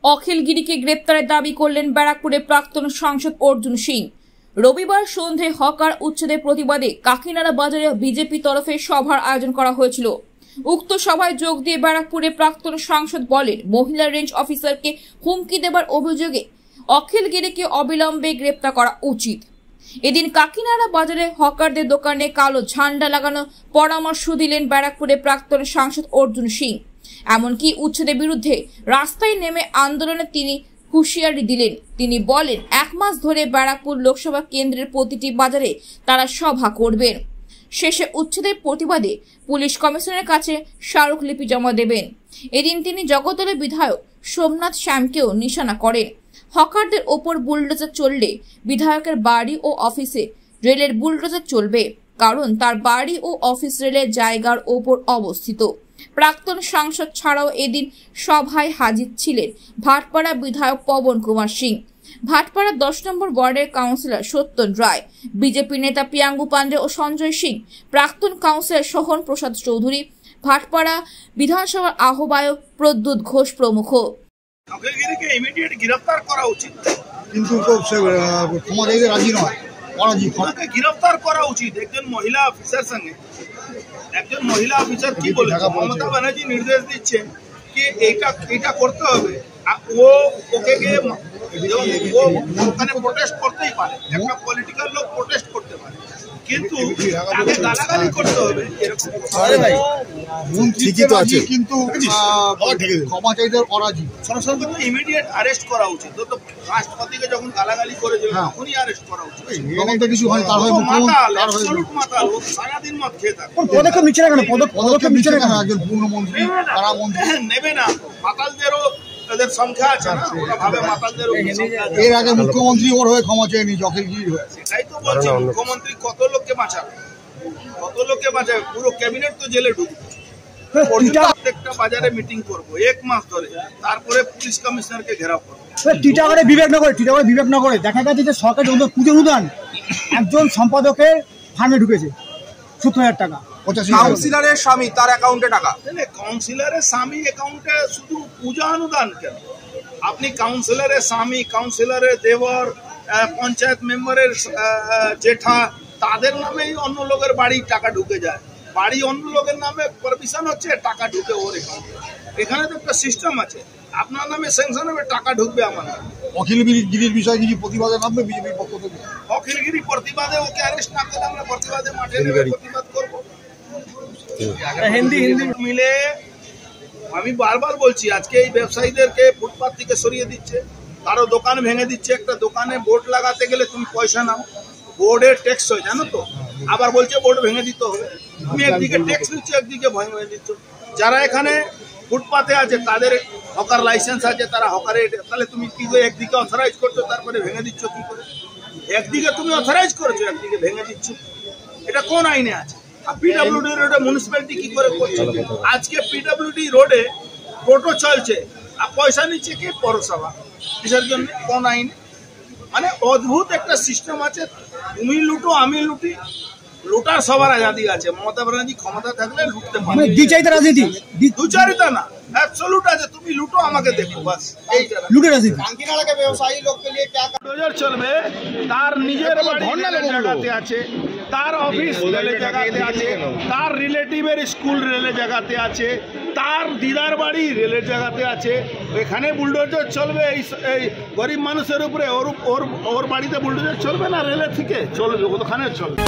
অখিল গিরিকে গ্রেপ্তারের দাবি করলেন ব্যারাকপুরের প্রাক্তন সাংসদ অর্জুন সিং। রবিবার সন্ধ্যে হকার উচ্ছেদের প্রতিবাদে কাকিনাড়া বাজারে বিজেপি তরফে সভার আয়োজন করা হয়েছিল। উক্ত সভায় যোগ দিয়ে ব্যারাকপুরের প্রাক্তন সাংসদ বলেন, মহিলা রেঞ্জ অফিসারকে হুমকি দেবার অভিযোগে অখিল গিরিকে অবিলম্বে গ্রেপ্তার করা উচিত। এদিন কাকিনাড়া বাজারে হকারদের দোকানে কালো ঝান্ডা লাগানোর পরামর্শ দিলেন ব্যারাকপুরের প্রাক্তন সাংসদ অর্জুন সিং। এমনকি উচ্ছেদের বিরুদ্ধে রাস্তায় নেমে আন্দোলনে তিনি হুঁশিয়ারি দিলেন। তিনি বলেন, 1 মাস ধরে ব্যারাকপুর লোকসভা কেন্দ্রের প্রতিটি বাজারে তারা সভা করবেন। শেষে উচ্ছেদের প্রতিবাদে পুলিশ কমিশনারের কাছে স্মারকলিপি জমা দেবেন। এদিন তিনি জগদ্দলের বিধায়ক সোমনাথ শ্যামকেও নিশানা করেন। হকারদের ওপর বুলডোজার চললে বিধায়কের বাড়ি ও অফিসে রেলের বুলডোজার চলবে, কারণ তার বাড়ি ও অফিস রেলের জায়গার ওপর অবস্থিত। প্রাক্তন সাংসদ ছাড়াও এদিন সভায় হাজির ছিলেন ভাটপাড়া বিধায়ক পবন কুমার সিং, ভাটপাড়া 10 নম্বর ওয়ার্ডের কাউন্সিলর সত্যন রায়, বিজেপি নেতা প্রিয়াঙ্গু পান্ডে ও সঞ্জয় সিং, প্রাক্তন কাউন্সিলর সোহন প্রসাদ চৌধুরী, ভাটপাড়া বিধানসভার আহ্বায়ক প্রদ্যুৎ ঘোষ প্রমুখ। অখিল গিরিকে ইমিডিয়েট গ্রেফতার করা উচিত, কিন্তু ক্ষমা চাইতে রাজি নয়। গ্রেফতার করা উচিত। একজন মহিলা অফিসার সঙ্গে একজন মহিলা অফিসার কি বলে, মমতা ব্যানার্জি নির্দেশ দিচ্ছেন কি এইটা করতে হবে, ওকে ওখানে প্রোটেস্ট করতেই পারে, একটা পলিটিক্যাল লোক প্রোটেস্ট করতে পারে, কিন্তু তাকে গালাগালি করতে হবে এরকম ঠিকই তো আছে, কিন্তু ক্ষমা চাইতে অরাজি। সরাসরি ইমিডিয়েট অ্যারেস্ট করা উচিত। তো রাষ্ট্রপতিকে যখন গালাগালি করেছে তখনই অ্যারেস্ট করা উচিত। তখন তো কিছু হয়, তার হয়ে মাতাল সারাদিন মদ খেয়ে থাকে। পদক্ষেপ নিচ্ছে না কেন? পদক্ষেপ নিচ্ছে না কেন? একজন পূর্ণমন্ত্রী কারামন্ত্রী নেবে না। মাতালদেরও তাদের সংখ্যা আছে না, ওরা ভাবে মাতালদেরও। এর আগে মুখ্যমন্ত্রী ওর হয়ে ক্ষমা চেয়ে নিয়েছে, অখিল গিরির হয়ে। সেটাই তো বলছি, মুখ্যমন্ত্রী কত লোককে বাঁচাবে, পুরো ক্যাবিনেট তো জেলে ঢুকবে। প্রত্যেকটা বাজারে মিটিং করবো 1 মাস ধরে, তারপরে পুলিশ কমিশনারকে ঘেরাও করবো। টিটাগড়ে বিবেকনগরে দেখা গেছে যে সরকারি পুজো অনুদান একজন সম্পাদকের ফান্ডে ঢুকেছে 70,000 টাকা। কাউন্সিলরের স্বামী তার অ্যাকাউন্টে টাকা। কাউন্সিলরের স্বামী অ্যাকাউন্টে শুধু পূজা অনুদান কেন? আপনি কাউন্সিলরের স্বামী, কাউন্সিলরের দেবর, পঞ্চায়েত মেম্বারের জেঠা, তাদের নামেই অন্য লোকের বাড়ি টাকা ঢুকে যায়। বাড়ি অন্য লোকের নামে পারমিশন হচ্ছে, টাকা ঢুকে ওর অ্যাকাউন্টে। এখানে তো একটা সিস্টেম আছে, আপনার নামে স্যাংশন হবে, টাকা ঢুকবে আমার নামে। অখিল গিরির বিষয়ে কিছু প্রতিবাদে নামবে বিজেপির পক্ষ থেকে? অখিল গিরি প্রতিবাদে, ওকে অ্যারেস্ট না করলে আমরা প্রতিবাদে মাঠে প্রতিবাদ করবো। হিন্দি মিলে আমি বারবার বলছি, আজকে এই ব্যবসায়ীদেরকে ফুটপাত থেকে সরিয়ে দিচ্ছে, কারো দোকান ভেঙে দিচ্ছে। একটা দোকানে বোর্ড লাগাতে গেলে তুমি পয়সা নাও, বোর্ডের ট্যাক্স হয় জানো তো, আবার বলছে বোর্ড ভেঙে দিতে হবে। তুমি একদিকে ট্যাক্স নিচ্ছ, একদিকে ভয় দিচ্ছ। যারা এখানে ফুটপাতে আছে তাদের হকার লাইসেন্স আছে, তারা হকারে, তাহলে তুমি কি করে একদিকে অথরাইজ করছো তারপরে ভেঙে দিচ্ছ কি করে? একদিকে তুমি অথরাইজ করেছো, একদিকে ভেঙে দিচ্ছ, এটা কোন আইনে আছে? পিডব্লিউডি রোডে মিউনিসিপ্যালিটি কি করে করছে? আজকে পিডব্লিউডি রোডে টোটো চলছে আর পয়সা নিচ্ছে কি পৌরসভা, কিসের জন্য? কোন আইনে? মানে অদ্ভুত একটা সিস্টেম আছে, তুমি লুটো আমি লুটি, লুটার সবার আজাদি আছে। মমতা ব্যানার্জি ক্ষমতা থাকলে লুটতে পারে, দ্বিচারিতা রাজনীতি, দুচারিতা না, অ্যাবসলিউট আছে। তুমি লুটো, আমাকে দেখো, বাস এইটা লুটের রাজনীতি। কাকিনাড়া के व्यवसायी लोग के लिए क्या ডোজার চলবে? তার নিজের বাড়ি রেলের জায়গাতে আছে, তার অফিস রেলের জায়গাতে আছে, তার রিলেটিভের স্কুল রেলের জায়গাতে আছে, তার দিদার বাড়ি রেলের জায়গাতে আছে। এখানে বুলডোজার চলবে এই গরিব মানুষের উপরে? ওর বাড়িতে বুলডোজার চলবে না? রেলের থেকে চলবে, ওখানে চলবে।